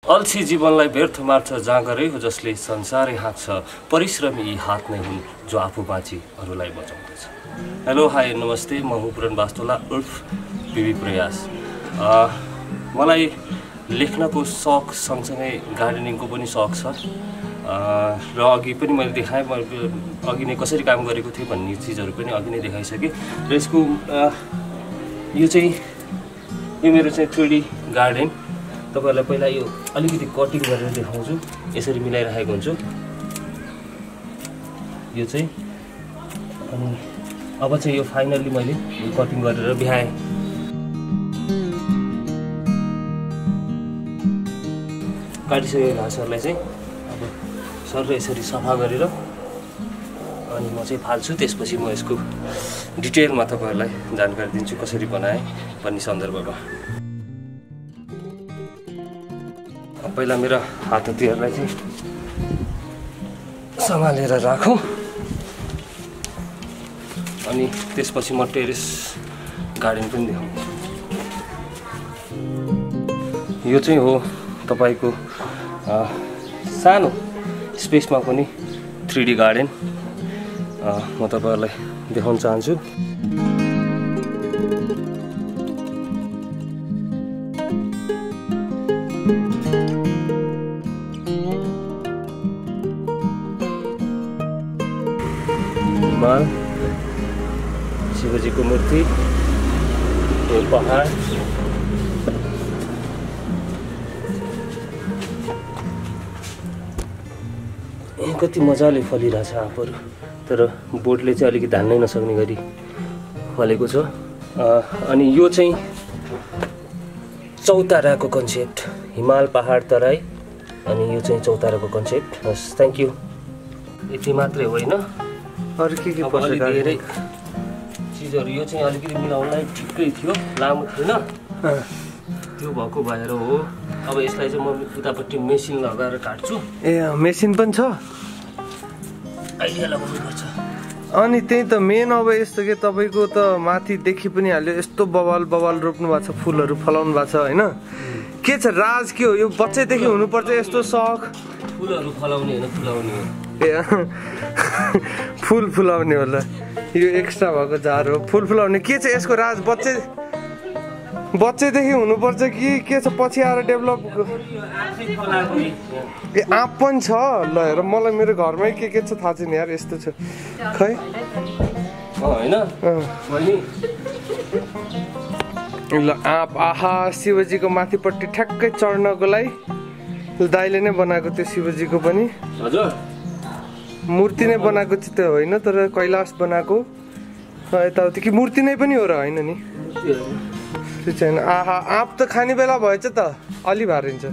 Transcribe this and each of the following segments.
अल्छी जीवनलाई व्यर्थ मार्छ जाँगरै हो जसले संसारै हाँक्छ परिश्रमी यी हात नै हुन् जो आफू बाँची अरूलाई बचाउँदछ। हेलो हाई नमस्ते, म हुँ पुरन वास्तोला उर्फ पिबी प्रयास। मलाई लेख्नको शौक सँगसँगै गार्डनिङको पनि शौक छ र अघि पनि मैले देखाएँ, अघि नै कसरी काम गरेको थिएँ भन्ने चिजहरू पनि अघि नै देखाइसकेँ। र यसको यो मेरो चाहिँ 3D गार्डन। तपाईहरुलाई पहिला यो अलिकति कटिङ गरेर देखाउँछु, यसरी मिलाइराखेको हुन्छु यो चाहिँ। अनि अब चाहिँ यो फाइनली मैले कटिङ गरेर बिहाएँ। काटिसकेको घाँसहरूलाई चाहिँ अब सर यसरी सफा गरेर अनि म चाहिँ फाल्छु। त्यसपछि म यसको डिटेलमा तपाईहरुलाई जानकारी दिन्छु कसरी बनाएँ भन्ने सन्दर्भमा। पहिला मेरो हातहतियारलाई चाहिँ सम्हालेर राखौँ अनि त्यसपछि म टेरेस गार्डन पनि देखाउँछु। यो चाहिँ हो तपाईको सानो स्पेसमा पनि 3D गार्डन म तपाईहरुलाई देखाउन चाहन्छु। हिमाल, शिवजी को मूर्ति, यो पहाड, कति मजाले फलिरहेछ आँपहरू, तर बोटले चाहिँ अलिकति धान्नै नसक्ने गरी फलेको छ। अनि यो चाहिँ चौताराको कन्सेप्ट, हिमाल, पहाड, तराई, अनि यो चाहिँ चौताराको कन्सेप्ट। हस्, थ्याङ्क यू। यति मात्रै होइन, अरु के पर्छ धेरै चिजहरू। यो चाहिँ अलिकति मिलाउनलाई ठिकै थियो, लामो थिएन, त्यो भएको भएर हो। अब यसलाई चाहिँ म उतापट्टि मेसिन लगाएर काट्छु। ए मेसिन पनि छ, अहिले लगाउनुपर्छ। अनि त्यही त मेन। अब यस्तो के तपाईको त माथि देखि पनि हाल्यो, यस्तो बवाल रोप्नु भएको छ, फुलहरू फलाउनु भएको छ हैन? के छ राज? के हो यो? बच्चैदेखि हुनुपर्छ यस्तो शौक? फुलहरू फलाउने हैन, फुलाउने हो। ए फुल फुलाउने होला, यो एक्स्ट्रा भएको जार हो, फुल फुलाउने। के छ यसको राज? बच्चैदेखि हुनुपर्छ कि के छ पछि आएर डेभलप? ए आँप पनि छ? ल हेर, मलाई मेरो घरमै के छ थाहा छैन यार, यस्तो छ खै हैन ल आँप। आहा, शिवजीको माथिपट्टि ठ्याक्कै चढ्नको लागि दाइले नै बनाएको त्यो शिवजीको पनि। हजुर, मूर्ति नै बनाएको चाहिँ त्यो होइन, तर कैलाश बनाएको यताउति कि मूर्ति नै पनि हो र? होइन नि, त्यो छैन। आहा, आँप त खाने बेला भएछ त, अलि भारिन्छ।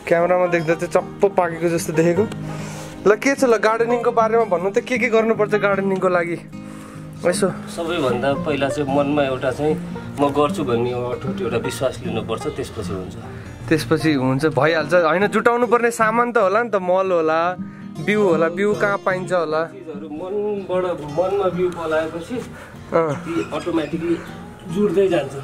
क्यामेरामा देख्दा चाहिँ चप्पो पाकेको जस्तो देखेको। ल के छ, ल गार्डनिङको बारेमा भन्नु त, के गर्नुपर्छ गार्डनिङको लागि? यसो सबैभन्दा पहिला चाहिँ मनमा एउटा चाहिँ म गर्छु भन्ने एउटा विश्वास लिनुपर्छ, त्यसपछि हुन्छ, भइहाल्छ। होइन, जुटाउनु पर्ने सामान त होला नि त, मल होला, बिउ होला। बिउ कहाँ पाइन्छ होला? चिजहरू मनमा बिउ पलाएपछि अटोमेटिकली जुड्दै जान्छ।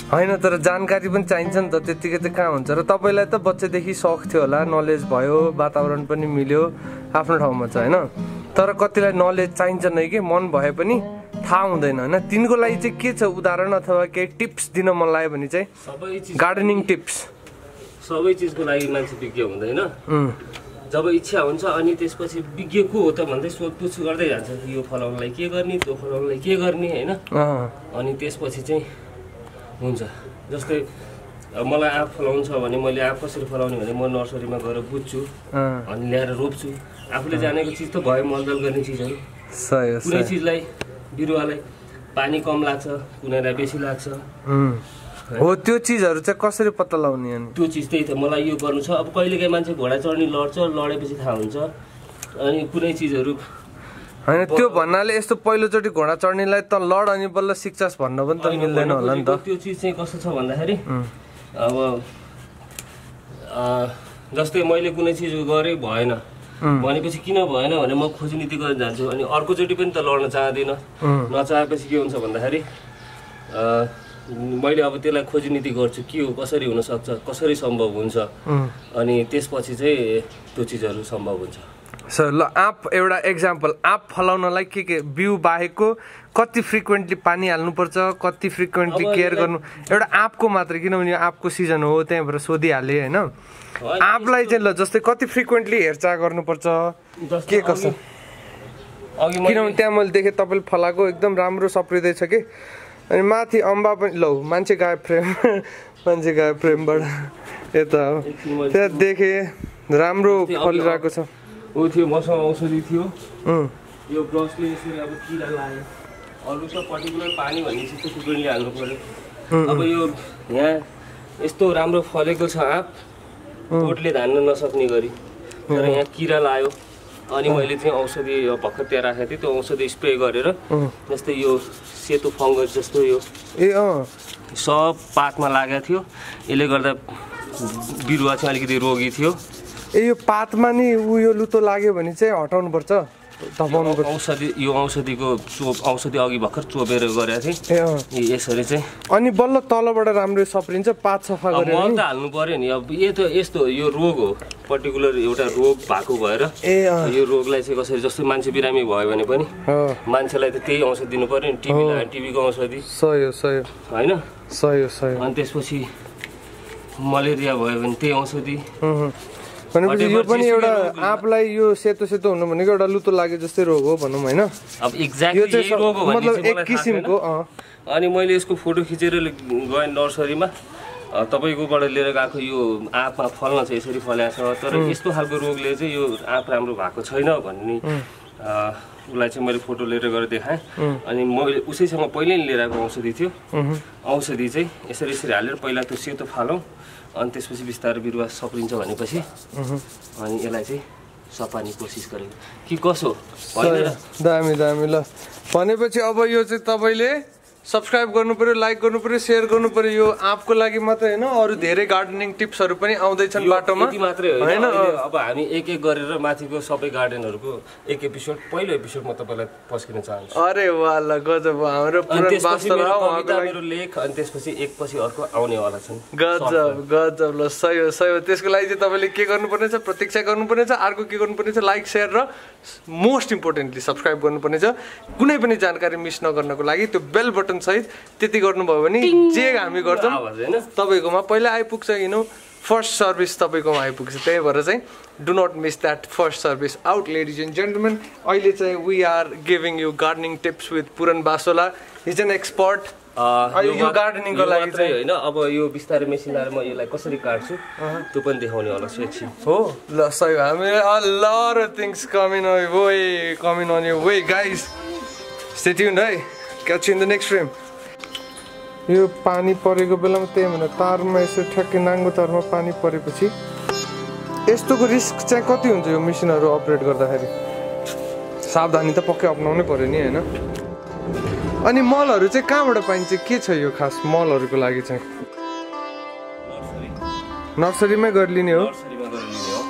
होइन, तर जानकारी पनि चाहिन्छ नि त, त्यतिकै त कहाँ हुन्छ र? तपाईँलाई त बच्चादेखि शौक थियो होला, नलेज भयो, वातावरण पनि मिल्यो, आफ्नो ठाउँमा छ होइन? तर कतिलाई नलेज चाहिन्छ नै कि मन भए पनि थाहा हुँदैन होइन? तिनको लागि चाहिँ के छ उदाहरण अथवा केही टिप्स दिन मन लाग्यो भने चाहिँ? Gardening tips. सबै चिजको लागि मान्छे विज्ञ हुँदैन। जब इच्छा हुन्छ अनि त्यसपछि विज्ञ को हो त भन्दै सोधपुछ गर्दै जान्छ, यो फलाउनलाई के गर्ने, त्यो फलाउनलाई के गर्ने होइन? अनि त्यसपछि चाहिँ हुन्छ। जस्तै मलाई आँप फलाउनु छ भने मैले आँप कसरी फलाउने भने म नर्सरीमा गएर बुझ्छु अनि ल्याएर रोप्छु। आफूले जानेको चिज त भयो, मलदल गर्ने चिजहरू। कुनै चिजलाई, बिरुवालाई पानी कम लाग्छ, कुनैलाई बेसी लाग्छ हो, त्यो चिजहरू चाहिँ कसरी पत्ता लगाउने? अनि त्यो चिज त्यही त, मलाई यो गर्नु छ। अब कहिलेकाहीँ मान्छे घोडा चढ्ने लड्छ, लडेपछि थाहा हुन्छ। अनि कुनै चिजहरू होइन, त्यो भन्नाले यस्तो पहिलोचोटि घोडा चढ्नेलाई त लड अनि बल्ल सिक्छस् भन्न पनि त मिल्दैन होला नि त। त्यो चिज चाहिँ कस्तो छ भन्दाखेरि अब जस्तै मैले कुनै चिज गरेँ भएन भनेपछि किन भएन भने म खोजनीति गरेर जान्छु, अनि अर्कोचोटि पनि त लड्न चाहदिनँ। नचाहेपछि के हुन्छ भन्दाखेरि मैले अब त्यसलाई खोजनीति गर्छु के हो, कसरी हुनसक्छ, कसरी सम्भव हुन्छ, अनि त्यसपछि चाहिँ त्यो चिजहरू सम्भव हुन्छ। सर ल आँप एउटा एक्जाम्पल, आँप फलाउनलाई के बिउ बाहेकको कति फ्रिक्वेन्टली पानी हाल्नुपर्छ, कति फ्रिक्वेन्टली केयर गर्नु, एउटा आँपको मात्र, किनभने यो आँपको सिजन हो त्यहाँबाट सोधिहालेँ होइन। आँपलाई चाहिँ ल जस्तै कति फ्रिक्वेन्टली हेरचाह गर्नुपर्छ के कसो, किनभने त्यहाँ मैले देखेँ तपाईँले फलाएको एकदम राम्रो सप्रिँदैछ कि, अनि माथि अम्बा पनि लौ मान्छे गायब फ्रेम मान्छे गायब फ्रेमबाट यता हो त्यहाँ देखेँ राम्रो फलिरहेको छ। ऊ थियो मसँग औषधि थियो, यो ब्रसले यसरी अब किरा लाग्यो, अरू त पर्टिकुलर पानी भन्ने चिज त फ्रिक्वेन्टली हाल्नु पऱ्यो। अब यो यहाँ यस्तो राम्रो फलेको छ आँप बोटले धान्न नसक्ने गरी, तर यहाँ किरा लाग्यो, अनि मैले चाहिँ औषधि भर्खर त्यहाँ राखेको थिएँ, त्यो औषधि स्प्रे गरेर जस्तै यो सेतो फङ्गस जस्तो यो सब पातमा लागेको थियो, यसले गर्दा बिरुवा चाहिँ अलिकति रोगी थियो। यो पातमा नि उयो लुतो लाग्यो भने चाहिँ हटाउनुपर्छ, धपाउनुपर्छ। औषधि यो औषधिको औषधि अघि भर्खर चोपेर गरेको थिएँ यसरी चाहिँ, अनि बल्ल तलबाट राम्रो सप्रिन्छ, पात सफा गरेर मल त हाल्नु पर्यो नि। अब यो त यस्तो यो रोग हो, पर्टिकुलर एउटा रोग भएको भएर यो रोगलाई चाहिँ कसरी, जस्तो मान्छे बिरामी भयो भने पनि मान्छेलाई त त्यही औषधि दिनु पर्यो नि, टिबीको औषधि सही होइन, सही। अनि त्यसपछि मलेरिया भयो भने त्यही औषधि। भनेपछि यो पनि एउटा आँपलाई यो सेतो सेतो हुनु भनेको एउटा लुतो लागे जस्तै रोग हो भनौँ होइन। अब एक्ज्याक्टली यही रोग हो मतलब एक किसिमको। अनि मैले यसको फोटो खिचेर गएँ नर्सरीमा, तपाईँकोबाट लिएर गएको यो आँपमा फल्न चाहिँ यसरी फल्याएको छ, तर यस्तो खालको रोगले चाहिँ यो आँप राम्रो भएको छैन भन्ने उसलाई चाहिँ मैले फोटो लिएर गएर देखाएँ। अनि मैले उसैसँग पहिल्यै लिएर आएको औषधि थियो, औषधि चाहिँ यसरी यसरी हालेर पहिला त्यो सेतो फालौँ, अनि त्यसपछि बिस्तारै बिरुवा सप्रिन्छ भनेपछि अनि यसलाई चाहिँ सपार्ने कोसिस गरेको कि कसो दामी ल। भनेपछि अब यो चाहिँ तपाईँले सब्सक्राइब गर्नु पर्यो, लाइक गर्नु पर्यो, सेयर गर्नु पर्यो। यो आँपको लागि मात्रै होइन, अरू धेरै गार्डनिङ टिप्सहरू पनि आउँदैछन् बाटोमा मात्रै होइन। अब हामी एक एक गरेर माथिको सबै गार्डनहरूको एक एपिसोड, पहिलो एपिसोड म तपाईँलाई पस्किन चाहन्छु। अरे वाह ल गजब, हाम्रो मेरो लेख, अनि त्यसपछि एकपछि अर्को आउनेवाला छन्। गजब ल, सही हो। त्यसको लागि चाहिँ तपाईँले के गर्नुपर्नेछ, प्रतीक्षा गर्नुपर्नेछ, अर्को के गर्नुपर्नेछ, लाइक सेयर र मोस्ट इम्पोर्टेन्टली सब्सक्राइब गर्नुपर्नेछ। कुनै पनि जानकारी मिस नगर्नको लागि त्यो बेल बटन सहित त्यति गर्नुभयो भने जे हामी गर्छौँ तपाईँकोमा पहिला आइपुग्छ। फर्स्ट सर्भिस तपाईँकोमा आइपुग्छ, त्यही भएर चाहिँ do not miss that first service out ladies and gentlemen. अहिले चाहिँ we are giving you gardening tips with Puran Basola, is an expert यो गार्डनिङको लागि चाहिँ होइन। अब यो बिस्तारै मेसिन आएर म यसलाई कसरी काट्छु त्यो पनि देखाउने होला एकछिन हो ल। सही हो, हामीले a lot of things coming on your way guys, stay tuned है, catch you in the next frame। यो पानी परेको बेलामा त्यही भनेर तारमा यसो ठ्याक्कै नाङ्गो तारमा पानी परेपछि यस्तोको रिस्क चाहिँ कति हुन्छ यो मेसिनहरू अपरेट गर्दाखेरि? सावधानी त पक्कै अपनाउनै पर्यो नि होइन। अनि मलहरू चाहिँ कहाँबाट पाइन्छ, के छ यो खास मलहरूको लागि चाहिँ? नर्सरीमै गरिलिने हो।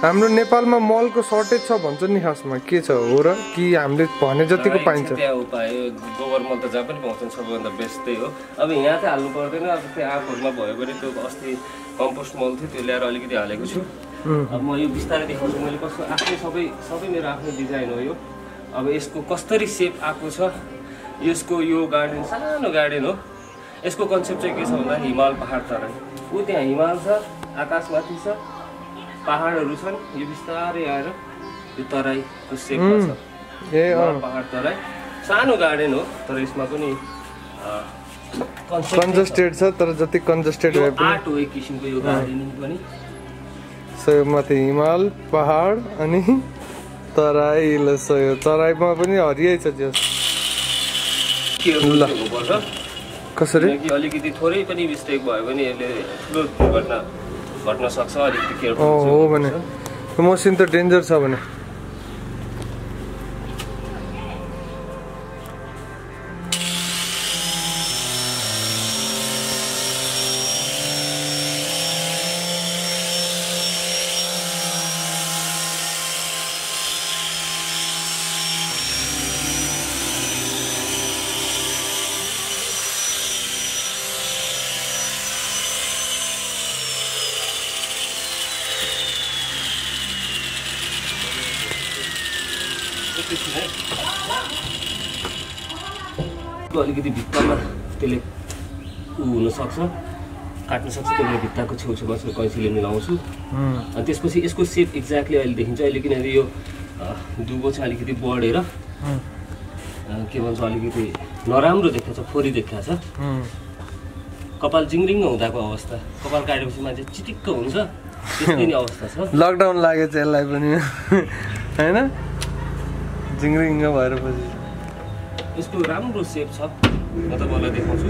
हाम्रो नेपालमा मलको सर्टेज छ भन्छ नि, खासमा के छ हो र, कि हामीले भने जतिको पाइन्छ? त्यहाँ उपाय गोबर मल त जहाँ पनि पाउँछन्, सबैभन्दा बेस्ट त्यही हो। अब यहाँ चाहिँ हाल्नु पर्दैन, अब त्यो आँपहरूमा भयो भने त्यो अस्ति कम्पोस्ट मल थियो त्यो ल्याएर अलिकति हालेको छु। अब म यो बिस्तारै देखाउँछु, मैले कस्तो आफ्नै सबै मेरो आफ्नै डिजाइन हो यो। अब यसको कसरी सेप आएको छ, यसको यो गार्डन सानो गार्डन हो। यसको कन्सेप्ट चाहिँ के छ भन्दा हिमाल पहाड तराई, ऊ त्यहाँ हिमाल छ, आकाशमाथि छ, पहाडहरू छन्, यो बिस्तारै आएर यो तराईको सेपमा छ। पहाड तराई सानो गार्डन हो, तर यसमा पनि कन्जस्टेड छ, तर जति कन्जस्टेड भए पनि आर्ट हो एक किसिमको यो गार्डनिङ पनि। सो माथि हिमाल पहाड अनि तराई ल, सही हो। तराईमा पनि हरियै छ जस ल। कसरी अलिकति थोरै पनि मिस्टेक भयो भने यसले ठुलो दुर्घटना घट्न सक्छ, अलिकति केयरफुल हो भने मसिन त डेन्जर छ भने। एकैछिन है अलिकति भित्तामा त्यसले हुनसक्छ काट्न सक्छ त्यसले भित्ताको छेउछेउमा कैँचीले मिलाउँछु अनि त्यसपछि यसको सेप एक्ज्याक्टली अहिले देखिन्छ अहिले किनभने यो दुबो चाहिँ अलिकति बढेर के भन्छ अलिकति नराम्रो देखाएको छ फोरी देखाएको छ कपाल जिङ्रिङ्ग हुँदाको अवस्था कपाल काटेपछि मान्छे चिटिक्क हुन्छ त्यस्तै नै अवस्था छ लकडाउन लाग्यो चाहिँ यसलाई पनि हैन जिङ्रिङ्ग भएर पछि यसको राम्रो सेप छ म तपाईँलाई देखाउँछु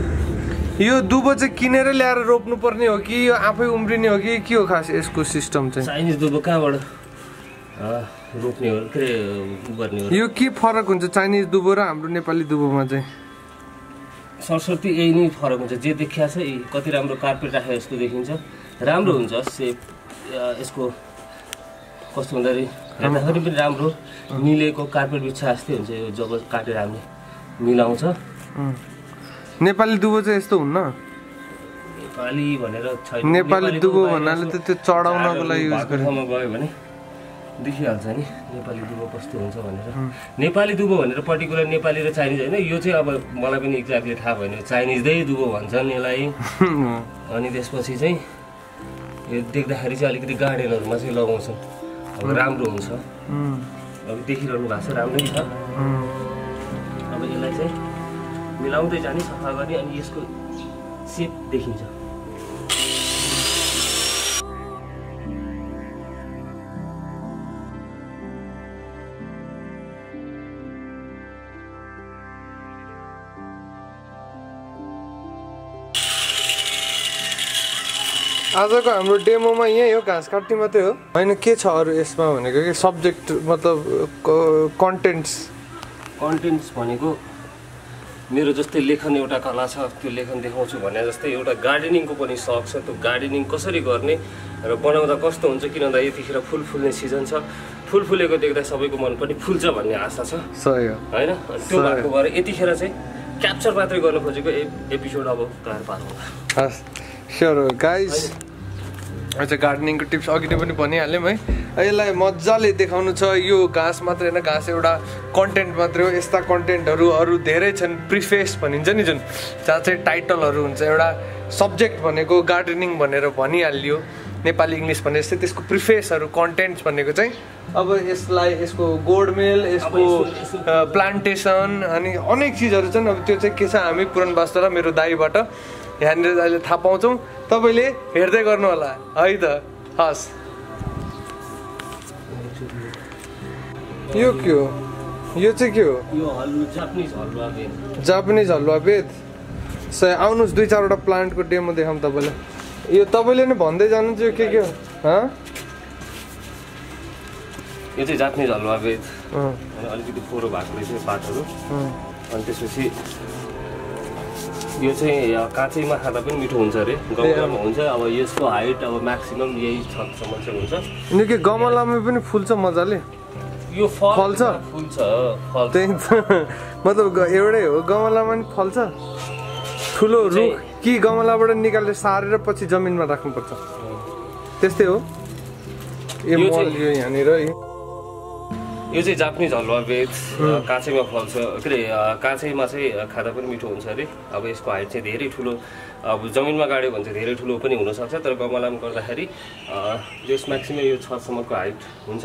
यो दुबो चाहिँ किनेर ल्याएर रोप्नु पर्ने हो कि यो आफै उम्रिने हो कि के हो खास यसको सिस्टम चाहिँ चाइनिज दुबो कहाँबाट रोप्ने हो के गर्ने हो यो के फरक हुन्छ चाइनिज दुबो र हाम्रो नेपाली दुबोमा चाहिँ सरस्वती यही नै फरक हुन्छ जे देखिया छ कति राम्रो कार्पेट राखेको जस्तो देखिन्छ राम्रो हुन्छ सेप यसको कस्तो हुँदाखेरि हेर्दाखेरि पनि राम्रो मिलेको कार्पेट बिछा जस्तै हुन्छ यो जब काटेर हामीले मिलाउँछ नेपाली दुबो चाहिँ यस्तो हुन्न नेपाली भनेर छैन नेपाली दुबो भन्नाले त त्यो चढाउनको लागि युज गयो भने देखिहाल्छ नि नेपाली दुबो कस्तो हुन्छ भनेर नेपाली दुबो भनेर पर्टिकुलर नेपाली र चाइनिज होइन यो चाहिँ अब मलाई पनि एक्ज्याक्टली थाहा भएन चाइनिजै दुबो भन्छन् यसलाई अनि त्यसपछि चाहिँ यो देख्दाखेरि चाहिँ अलिकति गार्डनहरूमा चाहिँ लगाउँछन् अब राम्रो हुन्छ अब देखिरहनु भएको छ राम्रै छ अब यसलाई चाहिँ मिलाउँदै जाने सफा गर्ने अनि यसको सेप देखिन्छ आजको हाम्रो डेमोमा यही हो घाँस काट्ने मात्रै हो होइन के छ अरू यसमा भनेको कि सब्जेक्ट मतलब कन्टेन्ट्स भनेको मेरो जस्तै लेखन एउटा कला छ त्यो लेखन देखाउँछु भने जस्तै एउटा गार्डनिङको पनि सक छ त्यो गार्डनिङ कसरी गर्ने र बनाउँदा कस्तो हुन्छ किन भन्दा यतिखेर फुल फुल्ने सिजन छ फुल फुलेको देख्दा सबैको मन पनि फुल्छ भन्ने आशा छ सही हो होइन त्यो भएको भएर यतिखेर चाहिँ क्याप्चर मात्रै गर्न खोजेको एपिसोड अब तयार पार्नु हस् स्योर हो गाइज अच्छा गार्डनिङको टिप्स अघि नै पनि भनिहाल्यौँ है यसलाई मजाले देखाउनु छ यो घाँस मात्रै होइन घाँस एउटा कन्टेन्ट मात्रै हो यस्ता कन्टेन्टहरू अरू धेरै छन् प्रिफेस भनिन्छ नि जुन जहाँ चाहिँ टाइटलहरू हुन्छ एउटा सब्जेक्ट भनेको गार्डनिङ भनेर भनिहालियो नेपाली इङ्ग्लिस भने जस्तै त्यसको प्रिफेसहरू कन्टेन्ट्स भनेको चाहिँ अब यसलाई यसको गोडमेल यसको प्लान्टेसन अनि अनेक चिजहरू छन् अब त्यो चाहिँ के छ हामी पुरान वास्तवलाई मेरो दाईबाट यहाँनिर अहिले थाहा पाउँछौँ तपाईँले हेर्दै गर्नु होला है त हस् यो के हो यो चाहिँ के हो जापानिज हलुवा बेद आउनुहोस् 2-4वटा प्लान्टको डेमो देखाउँ तपाईँलाई यो तपाईँले नै भन्दै जानुहुन्छ यो के हो यो चाहिँ जापानिज हलुवा बेद अलिकति फोरो भएको रहेछ पातहरू अनि त्यसपछि यो चाहिँ काँचैमा खाँदा पनि मिठो हुन्छ अरे गमलामा हुन्छ अब यसको हाइट अब म्याक्सिमम यही छसम्म चाहिँ हुन्छ निकै गमलामा पनि फुल्छ मजाले यो फल्छ त्यही मतलब एउटै हो गमलामा पनि फल्छ ठुलो रुख कि गमलाबाट निकालेर सारेर पछि जमिनमा राख्नुपर्छ त्यस्तै हो यो यहाँनिर यो चाहिँ जापानिज हलुवा बेद काँचैमा फल्छ के अरे काँचैमा चाहिँ खाँदा पनि मिठो हुन्छ अरे अब यसको हाइट चाहिँ धेरै ठुलो अब जमिनमा गाड्यो भने चाहिँ धेरै ठुलो पनि हुनसक्छ तर गमलामा गर्दाखेरि यस म्याक्सिमम यो 6सम्मको हाइट हुन्छ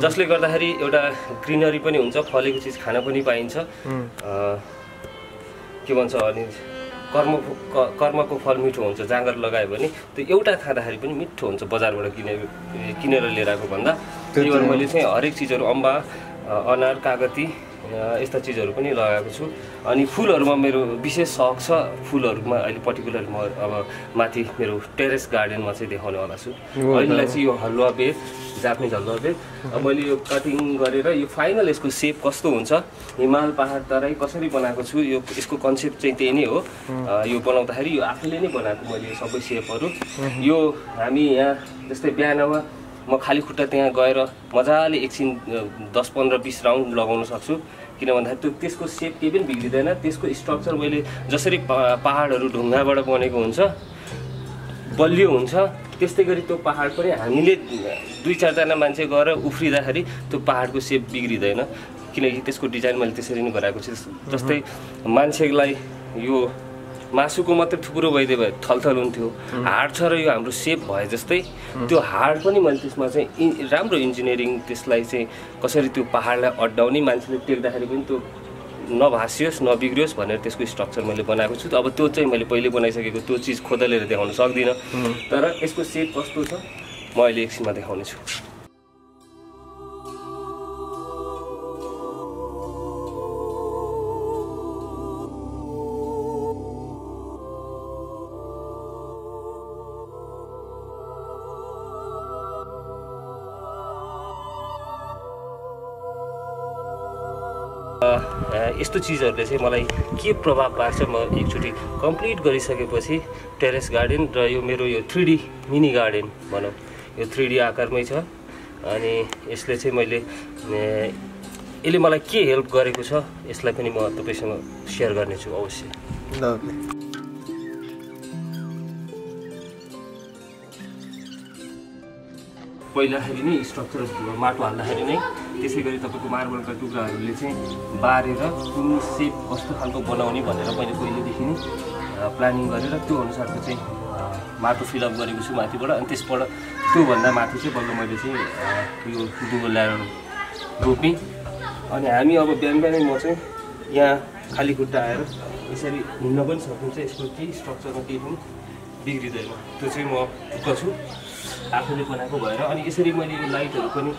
जसले गर्दाखेरि एउटा ग्रिनरी पनि हुन्छ फलेको चिज खान पनि पाइन्छ के भन्छ अनि कर्मको फल मिठो हुन्छ जाँगर लगायो भने त्यो एउटा खाँदाखेरि पनि मिठो हुन्छ बजारबाट किनेर लिएर आएको भन्दा त्यही भएर मैले चाहिँ हरेक चिजहरू अम्बा अनार कागती यस्ता चिजहरू पनि लगाएको छु अनि फुलहरूमा मेरो विशेष सौक छ फुलहरूमा अहिले पर्टिकुलर म अब माथि मेरो टेरेस गार्डनमा चाहिँ देखाउने वाला छु अहिलेलाई चाहिँ यो हलुवा बेद जापानिज हलुवा बेद अब मैले यो कटिङ गरेर यो फाइनल यसको सेप कस्तो हुन्छ हिमाल पहाड तराई कसरी बनाएको छु यो यसको कन्सेप्ट चाहिँ त्यही नै हो यो बनाउँदाखेरि यो आफैले नै बनाएको मैले सबै सेपहरू यो हामी यहाँ जस्तै बिहानमा म खाली खुट्टा त्यहाँ गएर मजाले एकछिन 10-15-20 राउन्ड लगाउन सक्छु किन भन्दाखेरि त्यसको सेप केही पनि बिग्रिँदैन त्यसको स्ट्रक्चर मैले जसरी पहाडहरू ढुङ्गाबाट बनेको हुन्छ बलियो हुन्छ त्यस्तै गरी त्यो पहाड पनि हामीले 2-4 जना मान्छे गएर उफ्रिँदाखेरि त्यो पहाडको सेप बिग्रिँदैन किनकि त्यसको डिजाइन मैले त्यसरी नै गराएको छु। जस्तै मान्छेलाई यो मासुको मात्रै थुप्रो भइदियो भए थलथल हुन्थ्यो, हार्ड छ र यो हाम्रो सेप भए जस्तै त्यो हार्ड पनि मैले त्यसमा चाहिँ राम्रो इन्जिनियरिङ त्यसलाई चाहिँ कसरी त्यो पहाडलाई अड्डाउने, मान्छेले टेक्दाखेरि पनि त्यो नभासियोस् नबिग्रियोस् भनेर त्यसको स्ट्रक्चर मैले बनाएको छु। अब त्यो चाहिँ मैले पहिले बनाइसकेको त्यो चिज खोदलेर देखाउन सक्दिनँ, तर यसको सेप कस्तो छ म अहिले एकछिनमा देखाउने छु। यस्तो चिजहरूले चाहिँ मलाई के प्रभाव पार्छ म एकचोटि कम्प्लिट गरिसकेपछि टेरेस गार्डन र यो मेरो यो 3D मिनी गार्डन भनौँ, यो 3D आकारमै छ। अनि यसले चाहिँ यसले मलाई के हेल्प गरेको छ यसलाई पनि म तपाईँसँग सेयर गर्नेछु अवश्य। पहिलाखेरि नै स्ट्रक्चर माटो हाल्दाखेरि नै त्यसै गरी तपाईँको मार्बलका टुक्राहरूले चाहिँ बारेर कुन सेप कस्तो खालको बनाउने भनेर मैले पहिलेदेखि नै प्लानिङ गरेर त्यो अनुसारको चाहिँ माटो फिलअप गरेको छु माथिबाट। अनि त्यसबाट त्योभन्दा माथि चाहिँ बल्ल मैले चाहिँ यो डुबल ल्याएर रोपेँ। अनि हामी अब बिहान बिहानै म चाहिँ यहाँ खाली खुट्टा आएर यसरी हिँड्न पनि सकिन्छ, यसको केही स्ट्रक्चरमा केही पनि बिग्रिँदैन, त्यो चाहिँ म ढुक्क छु आफूले बनाएको भएर। अनि यसरी मैले यो लाइटहरू पनि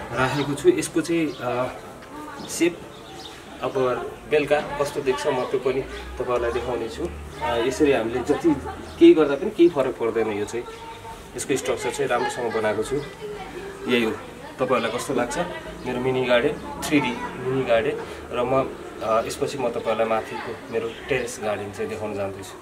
राखेको छु, यसको चाहिँ सेप अब बेलुका कस्तो देख्छ म त्यो पनि तपाईँहरूलाई देखाउने छु। यसरी हामीले जति केही गर्दा पनि केही फरक पर्दैन, यो चाहिँ यसको स्ट्रक्चर चाहिँ राम्रोसँग बनाएको छु। यही हो, तपाईँहरूलाई कस्तो लाग्छ मेरो mini garden 3D mini garden. र म यसपछि म तपाईँहरूलाई माथिको मेरो टेरेस गार्डन चाहिँ देखाउन जाँदैछु।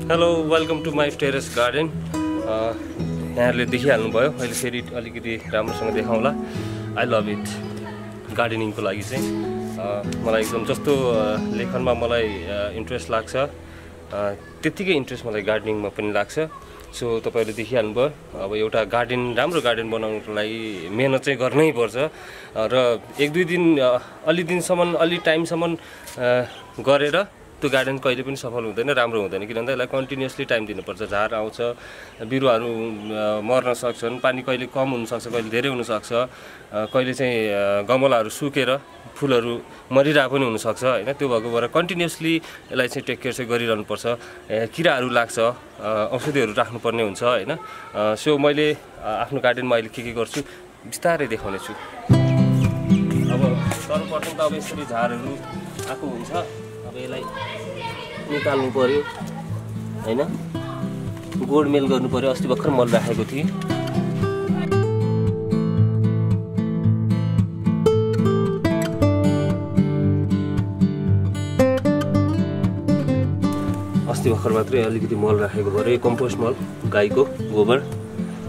Hello, welcome to my terrace garden. यहाँहरूले देखिहाल्नुभयो, अहिले फेरि अलिकति राम्रोसँग देखाउँला। आई लभ इट गार्डनिङको लागि चाहिँ मलाई एकदम जस्तो लेखनमा मलाई इन्ट्रेस्ट लाग्छ त्यत्तिकै इन्ट्रेस्ट मलाई गार्डनिङमा पनि लाग्छ। सो तपाईँहरूले देखिहाल्नुभयो, अब एउटा गार्डन राम्रो गार्डन बनाउनुको लागि मेहनत चाहिँ गर्नै पर्छ र एक दुई दिन अलि दिनसम्म अलि टाइमसम्म गरेर त्यो गार्डन कहिले पनि सफल हुँदैन, राम्रो हुँदैन। किन भन्दा यसलाई कन्टिन्युसली टाइम दिनुपर्छ। झार आउँछ, बिरुवाहरू मर्न सक्छन्, पानी कहिले कम हुनसक्छ, कहिले धेरै हुनसक्छ, कहिले चाहिँ गमलाहरू सुकेर फुलहरू मरिरहेको पनि हुनसक्छ होइन। त्यो भएको भएर कन्टिन्युसली यसलाई चाहिँ टेक केयर चाहिँ गरिरहनुपर्छ। किराहरू लाग्छ, औषधिहरू राख्नुपर्ने हुन्छ होइन। सो मैले आफ्नो गार्डनमा अहिले के गर्छु बिस्तारै देखाउने छु। अब सर्वप्रथम त अब यसरी झारहरू आएको हुन्छ, अब यसलाई निकाल्नु पर्यो होइन, गोडमेल गर्नु पर्यो। अस्ति भर्खर मल राखेको थिएँ, अस्ति भर्खर मात्रै अलिकति मल राखेको भएर यो कम्पोस्ट मल गाईको गोबर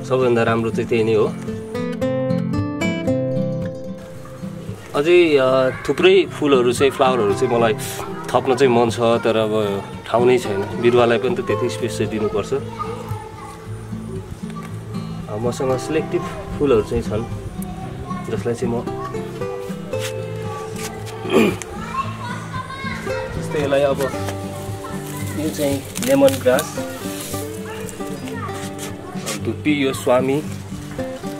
सबैभन्दा राम्रो चाहिँ त्यही नै हो। अझै थुप्रै फुलहरू चाहिँ फ्लावरहरू चाहिँ मलाई थप्न चाहिँ मन छ, तर अब ठाउँ नै छैन। बिरुवालाई पनि त त्यति स्पेस चाहिँ दिनुपर्छ। मसँग सिलेक्टिभ फुलहरू चाहिँ छन् जसलाई चाहिँ म जस्तै यसलाई यसलाई अब यो चाहिँ लेमन ग्रास, धुप्पी, यो स्वामी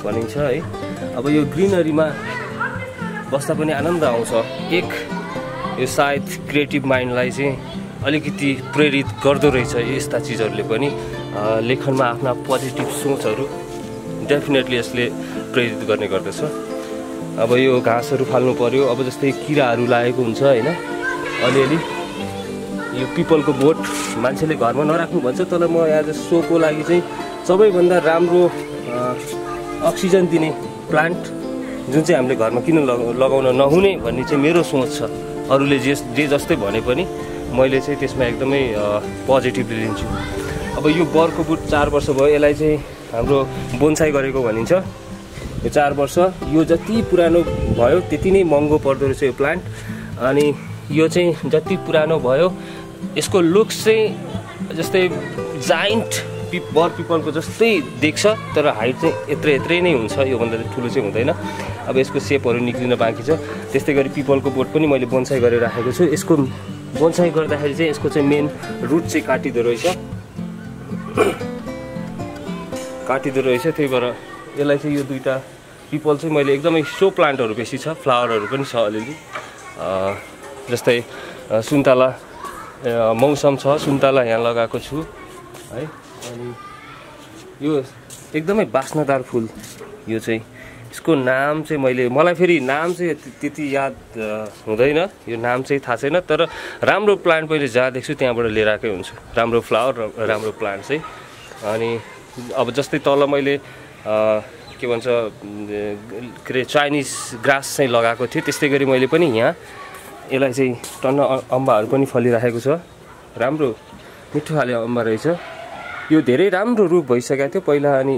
भनिन्छ है। अब यो ग्रिनरीमा बस्दा पनि आनन्द आउँछ। एक यो सायद क्रिएटिभ माइन्डलाई चाहिँ अलिकति प्रेरित गर्दो रहेछ यस्ता चिजहरूले पनि। लेखनमा आफ्ना पोजिटिभ सोचहरू डेफिनेटली यसले प्रेरित गर्ने गर्दछ। अब यो घाँसहरू फाल्नु पर्यो। अब जस्तै किराहरू लागेको हुन्छ होइन, अलिअलि यो पिपलको बोट मान्छेले घरमा नराख्नु भन्छ, तर म एज अ सोको लागि चाहिँ सबैभन्दा राम्रो अक्सिजन दिने प्लान्ट जुन चाहिँ हामीले घरमा किन लगाउन नहुने भन्ने चाहिँ मेरो सोच छ। अरूले जे जस्तै भने पनि मैले चाहिँ त्यसमा एकदमै पोजिटिभली लिन्छु। अब यो बरको बुट 4 वर्ष भयो, यसलाई चाहिँ हाम्रो बोन्साई गरेको भनिन्छ। यो 4 वर्ष, यो जति पुरानो भयो त्यति नै महँगो पर्दो रहेछ यो प्लान्ट। अनि यो चाहिँ जति पुरानो भयो यसको लुक्स चाहिँ जस्तै जाइन्ट बर पिपलको जस्तै देख्छ, तर हाइट चाहिँ यत्रै नै हुन्छ, योभन्दा ठुलो चाहिँ हुँदैन। अब यसको सेपहरू निक्लिन बाँकी छ। त्यस्तै गरी पिपलको बोट पनि मैले बोन्साई गरेर राखेको छु। यसको बोन्साई गर्दाखेरि चाहिँ यसको चाहिँ मेन रुट चाहिँ काटिँदो रहेछ, त्यही भएर यसलाई चाहिँ यो दुईवटा पिपल चाहिँ मैले एकदमै सो प्लान्टहरू बेसी छ, फ्लावरहरू पनि छ अलिअलि। जस्तै सुन्तला मौसम छ, सुन्तला यहाँ लगाएको छु है। अनि यो एकदमै बास्नादार फुल, यो चाहिँ यसको नाम चाहिँ मलाई फेरि नाम चाहिँ त्यति याद हुँदैन, यो नाम चाहिँ थाहा छैन, तर राम्रो प्लान्ट मैले जहाँ देख्छु त्यहाँबाट लिएर आएकै हुन्छु, राम्रो फ्लावर र राम्रो प्लान्ट चाहिँ। अनि अब जस्तै तल मैले के भन्छ के अरे चाइनिज ग्रास चाहिँ लगाएको थिएँ, त्यस्तै गरी मैले पनि यहाँ यसलाई चाहिँ टन्न अम्बाहरू पनि फलिराखेको छ। राम्रो मिठो खाले अम्बा रहेछ। यो धेरै राम्रो रुख भइसकेको थियो पहिला, अनि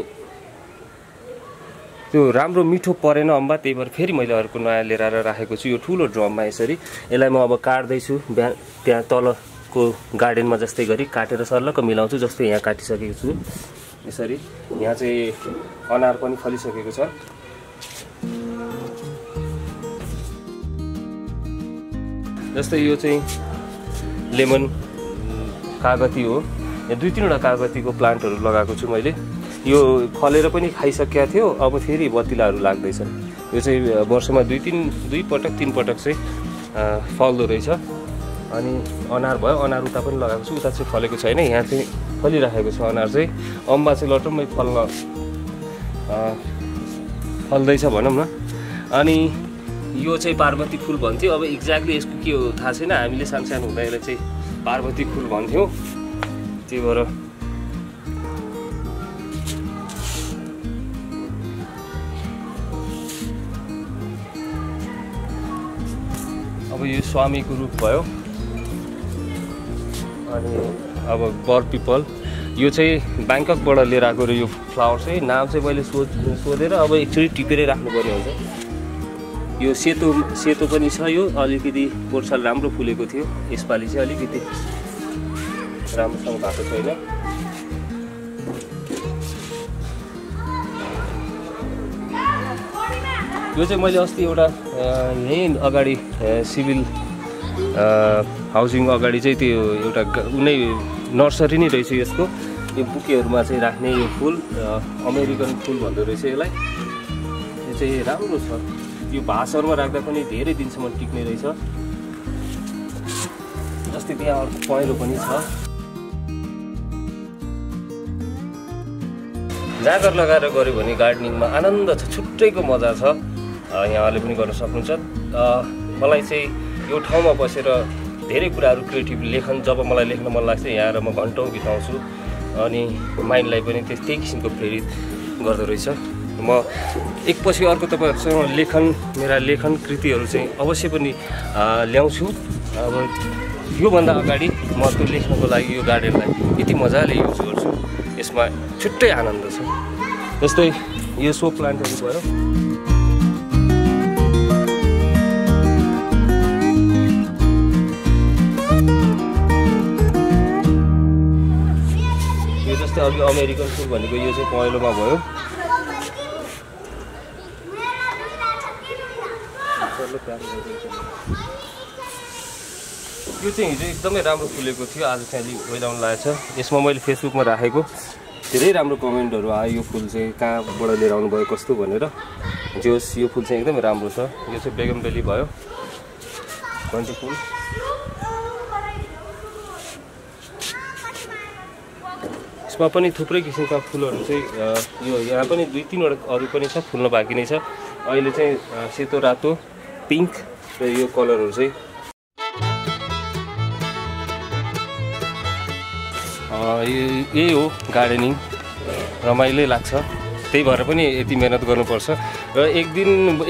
त्यो राम्रो मिठो परेन अम्बा, त्यही भएर फेरि मैले अर्को नयाँ लिएर आएर राखेको छु यो ठुलो ड्रममा। यसरी यसलाई म अब काट्दैछु, बिहान त्यहाँ तलको गार्डनमा जस्तै गरी काटेर सर्लक्क मिलाउँछु, जस्तै यहाँ काटिसकेको छु। यसरी यहाँ चाहिँ अनार पनि फलिसकेको छ। जस्तै यो चाहिँ लेमन कागती हो, यहाँ 2-3वटा कागतीको प्लान्टहरू लगाएको छु मैले। यो फलेर पनि खाइसकेको थियो, अब फेरि बतिलाहरू लाग्दैछन्। यो चाहिँ वर्षमा 2 पटक 3 पटक चाहिँ फल्दो रहेछ। अनि अनार भयो, अनार उता पनि लगाएको छु, उता चाहिँ फलेको छैन, यहाँ चाहिँ फलिराखेको छ अनार चाहिँ। अम्बा चाहिँ लटम्मै फल्दैछ भनौँ न। अनि यो चाहिँ पार्वती फुल भन्थ्यो, अब एक्ज्याक्टली यसको के हो थाहा छैन। हामीले सानो हुँदा यसलाई चाहिँ पार्वती फुल भन्थ्यौँ, त्यही भएर अब यो स्वामीको रूप भयो। अनि अब बर पिपल, यो चाहिँ ब्याङ्ककबाट लिएर आएको यो फ्लावर चाहिँ। नाम चाहिँ मैले सोधेर अब एकचोटि टिपेरै राख्नुपर्ने हुन्छ। यो सेतो पनि छ, यो अलिकति पोर्साल राम्रो फुलेको थियो, यसपालि चाहिँ अलिकति राम्रोसँग भएको छैन। यो चाहिँ मैले अस्ति एउटा यहीँ अगाडि सिभिल हाउसिङ अगाडि चाहिँ त्यो एउटा कुनै नर्सरी नै रहेछ यसको। यो बुकेहरूमा चाहिँ राख्ने यो फुल अमेरिकन फुल भन्दो रहेछ यसलाई। यो चाहिँ राम्रो छ, यो भासहरूमा राख्दा पनि धेरै दिनसम्म टिक्ने रहेछ। जस्तै त्यहाँ अर्को पहेँलो पनि छ। जागर लगाएर गऱ्यो भने गार्डनिङमा आनन्द छ, छुट्टैको मजा छ। यहाँले पनि गर्न सक्नुहुन्छ। मलाई चाहिँ यो ठाउँमा बसेर धेरै कुराहरू क्रिएटिभ लेखन, जब मलाई लेख्न मन लाग्छ यहाँ आएर म घन्टौँ बिताउँछु। अनि माइन्डलाई पनि त्यही किसिमको प्रेरित गर्दो रहेछ। म एकपछि अर्को तपाईँहरूसँग मेरा लेखन कृतिहरू चाहिँ अवश्य पनि ल्याउँछु। अब योभन्दा अगाडि म त्यो लेख्नको लागि यो गार्डनलाई यति मजाले युज गर्छु, यसमा छुट्टै आनन्द छ। जस्तै यो सो प्लान्टहरू भयो, यो जस्तै अघि अमेरिकन फुल भनेको यो चाहिँ पहेँलोमा भयो। यो चाहिँ हिजो एकदमै राम्रो फुलेको थियो, आज चाहिँ अलिक ओइलाउनु लागेको छ। यसमा मैले फेसबुकमा राखेको धेरै राम्रो कमेन्टहरू आयो, यो फुल चाहिँ कहाँबाट लिएर आउनुभयो कस्तो भनेर। जोस् यो फुल चाहिँ एकदमै राम्रो छ। यो चाहिँ बेगमबेली भयो, घन्टी फुल। यसमा पनि थुप्रै किसिमका फुलहरू चाहिँ यो यहाँ पनि 2-3 वटा अरू पनि छ, फुल्न बाँकी नै छ। अहिले चाहिँ सेतो, रातो, पिङ्क र यो कलरहरू चाहिँ यही हो। गार्डनिङ रमाइलो लाग्छ, त्यही भएर पनि यति मेहनत गर्नुपर्छ। र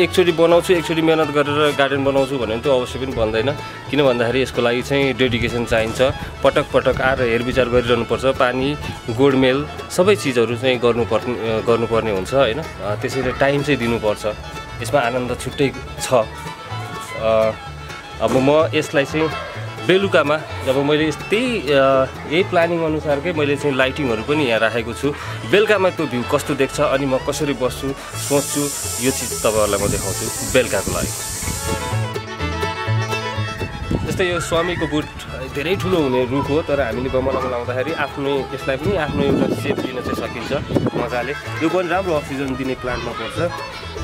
एकचोटि बनाउँछु, एकचोटि मेहनत गरेर गार्डन बनाउँछु भने त अवश्य पनि बन्दैन। किन भन्दाखेरि यसको लागि चाहिँ डेडिकेसन चाहिन्छ, पटक पटक आएर हेरविचार गरिरहनुपर्छ, पानी गोडमेल सबै चिजहरू चाहिँ गर्नुपर्ने हुन्छ होइन। त्यसैले टाइम चाहिँ दिनुपर्छ, यसमा आनन्द छुट्टै छ। अब म यसलाई चाहिँ बेलुकामा जब मैले यही प्लानिङ अनुसारकै मैले चाहिँ लाइटिङहरू पनि यहाँ राखेको छु। बेलुकामा त्यो भ्यू कस्तो देख्छ अनि म कसरी बस्छु सोच्छु, यो चिज तपाईँहरूलाई म देखाउँछु बेलुकाको लागि। जस्तै यो स्वामीको बुट धेरै ठुलो हुने रुख हो, तर हामीले गमलामा लाउँदाखेरि यसलाई पनि आफ्नो एउटा सेप दिन चाहिँ सकिन्छ मजाले। यो पनि राम्रो अक्सिजन दिने प्लान्टमा पर्छ।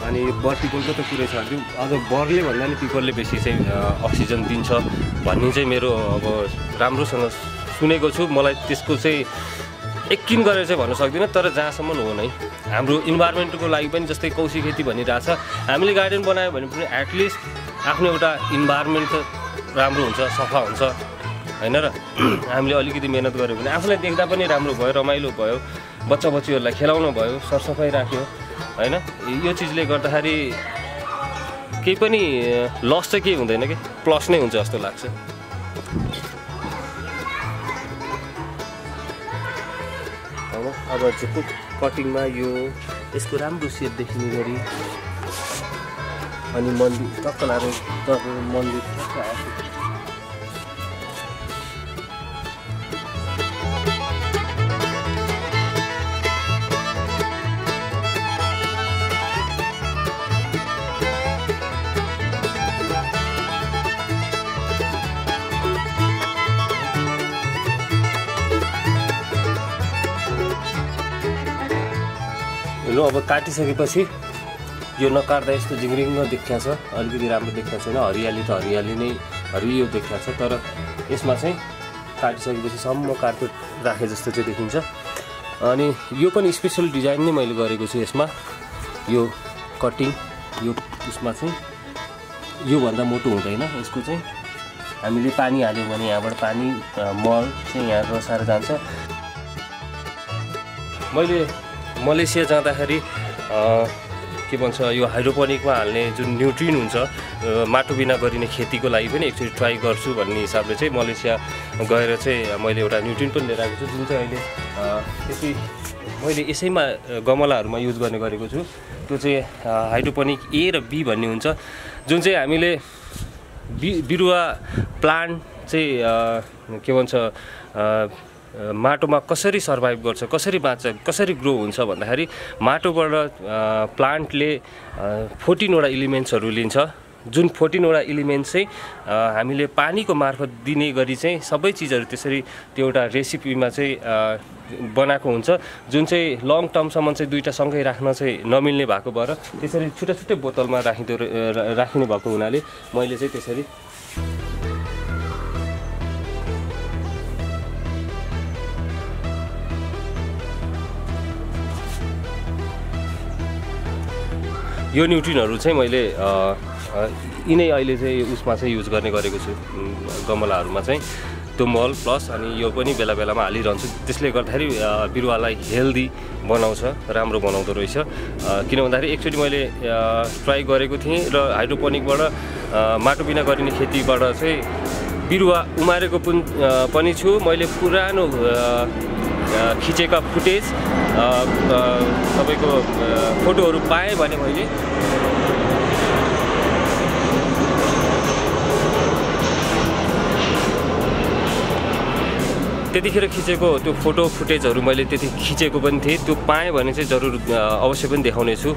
अनि बर्टिकलको त कुरै छ, त्यो अझ बरले भन्दा नि पिपलले बेसी चाहिँ अक्सिजन दिन्छ भन्ने चाहिँ मेरो अब राम्रोसँग सुनेको छु। मलाई त्यसको चाहिँ यकिन गरेर चाहिँ भन्न सक्दिनँ, तर जहाँसम्म हो नै हाम्रो इन्भाइरोमेन्टको लागि पनि। जस्तै कौशी खेती भनिरहेछ, हामीले गार्डन बनायो भने पनि एटलिस्ट आफ्नो एउटा इन्भाइरोमेन्ट राम्रो हुन्छ, सफा हुन्छ होइन र। हामीले अलिकति मेहनत गऱ्यो भने आफूलाई देख्दा पनि राम्रो भयो, रमाइलो भयो, बच्चा बच्चीहरूलाई खेलाउनु भयो, सरसफाइ राख्यो होइन। यो चिजले गर्दाखेरि केही पनि लस चाहिँ केही हुँदैन कि, प्लस नै हुन्छ जस्तो लाग्छ। अब झुपुक कटिङमा यसको राम्रो सेप देखिने गरी अनि मन्दिर टक्क लाएर मन्दिर अब काटिसकेपछि यो नकाट्दा यस्तो जिङ्रिङ्ग देखिया छ, अलिकति राम्रो देखिया छैन। हरियाली त हरियाली नै हरियो देखिया छ, तर यसमा चाहिँ काटिसकेपछि सम्म कार्पेट राखे जस्तो चाहिँ देखिन्छ। अनि यो पनि स्पेसल डिजाइन नै मैले गरेको छु यसमा। यो कटिङ यो उसमा चाहिँ योभन्दा मोटो हुँदैन। यसको चाहिँ हामीले पानी हाल्यौँ भने यहाँबाट पानी मल चाहिँ यहाँ रसाएर जान्छ। मैले मलेसिया जाँदाखेरि के भन्छ यो हाइड्रोपोनिकमा हाल्ने जुन न्युट्रिन हुन्छ माटो बिना गरिने खेतीको लागि पनि एकचोटि ट्राई गर्छु भन्ने हिसाबले चाहिँ मलेसिया गएर चाहिँ मैले एउटा न्युट्रिन पनि लिएर आएको छु, जुन चाहिँ अहिले त्यति मैले यसैमा गमलाहरूमा युज गर्ने गरेको छु। त्यो चाहिँ हाइड्रोपोनिक ए र बी भन्ने हुन्छ, जुन चाहिँ हामीले बिरुवा प्लान्ट चाहिँ के भन्छ माटोमा कसरी सर्भाइभ गर्छ, कसरी बाँच्छ, कसरी ग्रो हुन्छ भन्दाखेरि माटोबाट प्लान्टले 14 वटा इलिमेन्ट्सहरू लिन्छ। जुन 14 वटा इलिमेन्ट्स चाहिँ हामीले पानीको मार्फत दिने गरी चाहिँ सबै चिजहरू त्यसरी त्यो एउटा रेसिपीमा चाहिँ बनाएको हुन्छ, जुन चाहिँ लङ टर्मसम्म चाहिँ दुईवटा सँगै राख्न चाहिँ नमिल्ने भएको भएर त्यसरी छुट्टा छुट्टै बोतलमा राखिने भएको हुनाले मैले चाहिँ त्यसरी यो न्युट्रिनहरू चाहिँ मैले यिनै अहिले चाहिँ उसमा चाहिँ युज गर्ने गरेको छु गमलाहरूमा चाहिँ त्यो मल प्लस अनि यो पनि बेला बेलामा हालिरहन्छु। त्यसले गर्दाखेरि बिरुवालाई हेल्दी बनाउँछ, राम्रो बनाउँदो रहेछ। किन भन्दाखेरि एकचोटि मैले ट्राई गरेको थिएँ र हाइड्रोपोनिकबाट माटो बिना गरिने खेतीबाट चाहिँ बिरुवा उमारेको पनि छु। मैले पुरानो खिचेका फुटेज तपाईँको फोटोहरू पाएँ भने मैले त्यतिखेर खिचेको त्यो फोटो फुटेजहरू मैले त्यति खिचेको पनि थिएँ, त्यो पाएँ भने चाहिँ जरुर अवश्य पनि देखाउने छु।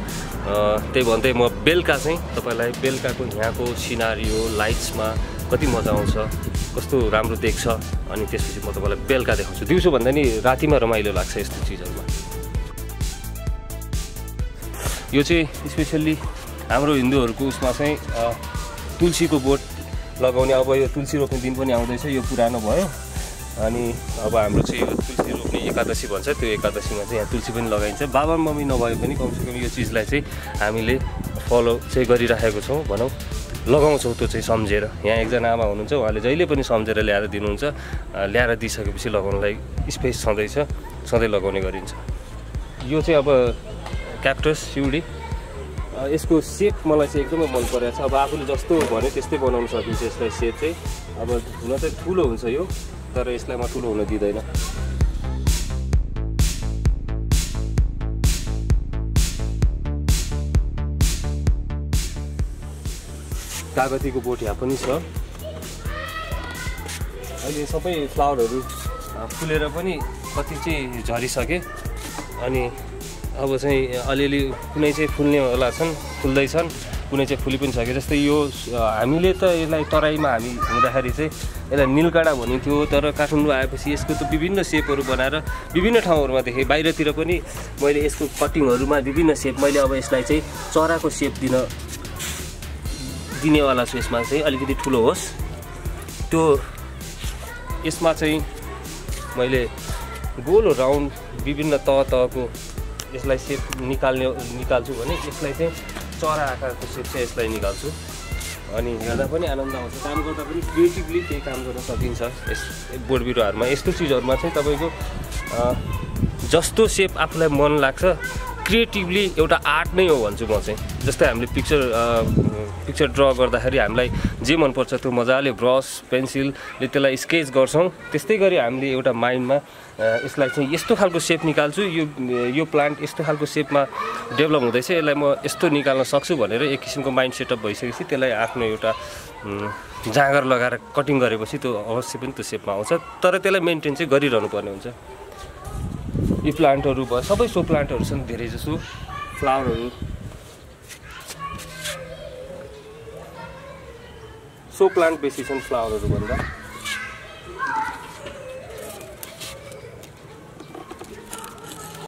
त्यही भन्दै म बेलुका चाहिँ तपाईँलाई बेलुकाको यहाँको सिनारियो लाइट्समा कति मजा आउँछ, कस्तो राम्रो देख्छ। अनि त्यसपछि म तपाईँलाई बेलुका देखाउँछु। दिउँसो भन्दा नि रातिमा रमाइलो लाग्छ यस्तो चिजहरूमा। यो चाहिँ स्पेसल्ली हाम्रो हिन्दूहरूको उसमा चाहिँ तुलसीको बोट लगाउने। अब यो तुलसी रोप्ने दिन पनि आउँदैछ, यो पुरानो भयो। अनि अब हाम्रो चाहिँ यो तुलसी रोप्ने एकादशी भन्छ, त्यो एकादशीमा चाहिँ यहाँ तुलसी पनि लगाइन्छ। बाबा मम्मी नभए पनि कमसेकम यो चिजलाई चाहिँ हामीले फलो चाहिँ गरिराखेको छौँ भनौँ, लगाउँछौँ त्यो चाहिँ सम्झेर। यहाँ एकजना आमा हुनुहुन्छ, उहाँले जहिले पनि सम्झेर ल्याएर दिनुहुन्छ। ल्याएर दिइसकेपछि लगाउनलाई स्पेस छँदैछ, सधैँ लगाउने गरिन्छ। यो चाहिँ अब क्याक्टस सिउडी, यसको सेप मलाई चाहिँ एकदमै मन परेको छ। अब आफूले जस्तो भन्यो त्यस्तै बनाउन सकिन्छ यसलाई। सेप चाहिँ अब हुन चाहिँ ठुलो हुन्छ यो, तर यसलाई म ठुलो हुन दिँदैन। कागतीको बोट यहाँ पनि छ। अहिले सबै फ्लावरहरू फुलेर पनि कति चाहिँ झरिसके। अनि अब चाहिँ अलिअलि कुनै चाहिँ फुल्नेवाला छन्, फुल्दैछन्, कुनै चाहिँ फुली पनि सके। जस्तै यो हामीले त यसलाई तराईमा हामी हुँदाखेरि चाहिँ यसलाई नीलकाँडा भनिन्थ्यो, तर काठमाडौँ आएपछि यसको त विभिन्न सेपहरू बनाएर विभिन्न ठाउँहरूमा देखेँ। बाहिरतिर पनि मैले यसको कटिङहरूमा विभिन्न सेप, मैले अब यसलाई चाहिँ चराको सेप दिनेवाला छु। यसमा चाहिँ अलिकति ठुलो होस् त्यो। यसमा चाहिँ मैले गोलो राउन्ड विभिन्न तहको यसलाई सेप निकाल्छु भने यसलाई चाहिँ चरा आकारको सेप चाहिँ यसलाई निकाल्छु। अनि हेर्दा पनि आनन्द आउँछ, काम गर्दा पनि क्रिएटिभली केही काम गर्न सकिन्छ यस बोट बिरुवाहरूमा। यस्तो चिजहरूमा चाहिँ तपाईँको जस्तो सेप आफूलाई मन लाग्छ, क्रिएटिभली एउटा आर्ट नै हो भन्छु म चाहिँ। जस्तै हामीले पिक्चर ड्र गर्दाखेरि हामीलाई जे मनपर्छ त्यो मजाले ब्रस पेन्सिलले त्यसलाई स्केच गर्छौँ, त्यस्तै गरी हामीले एउटा माइन्डमा यसलाई चाहिँ यस्तो खालको सेप निकाल्छु, यो प्लान्ट यस्तो खालको सेपमा डेभलप हुँदैछ, यसलाई म यस्तो निकाल्न सक्छु भनेर एक किसिमको माइन्ड सेटअप भइसकेपछि त्यसलाई आफ्नो एउटा जाँगर लगाएर कटिङ गरेपछि त्यो अवश्य पनि त्यो सेपमा आउँछ। तर त्यसलाई मेन्टेन चाहिँ गरिरहनु पर्ने हुन्छ। यी प्लान्टहरू भयो, सबै सो प्लान्टहरू छन्, धेरै जसो फ्लावरहरू सो प्लान्ट बेसी छन् फ्लावरहरू भन्दा।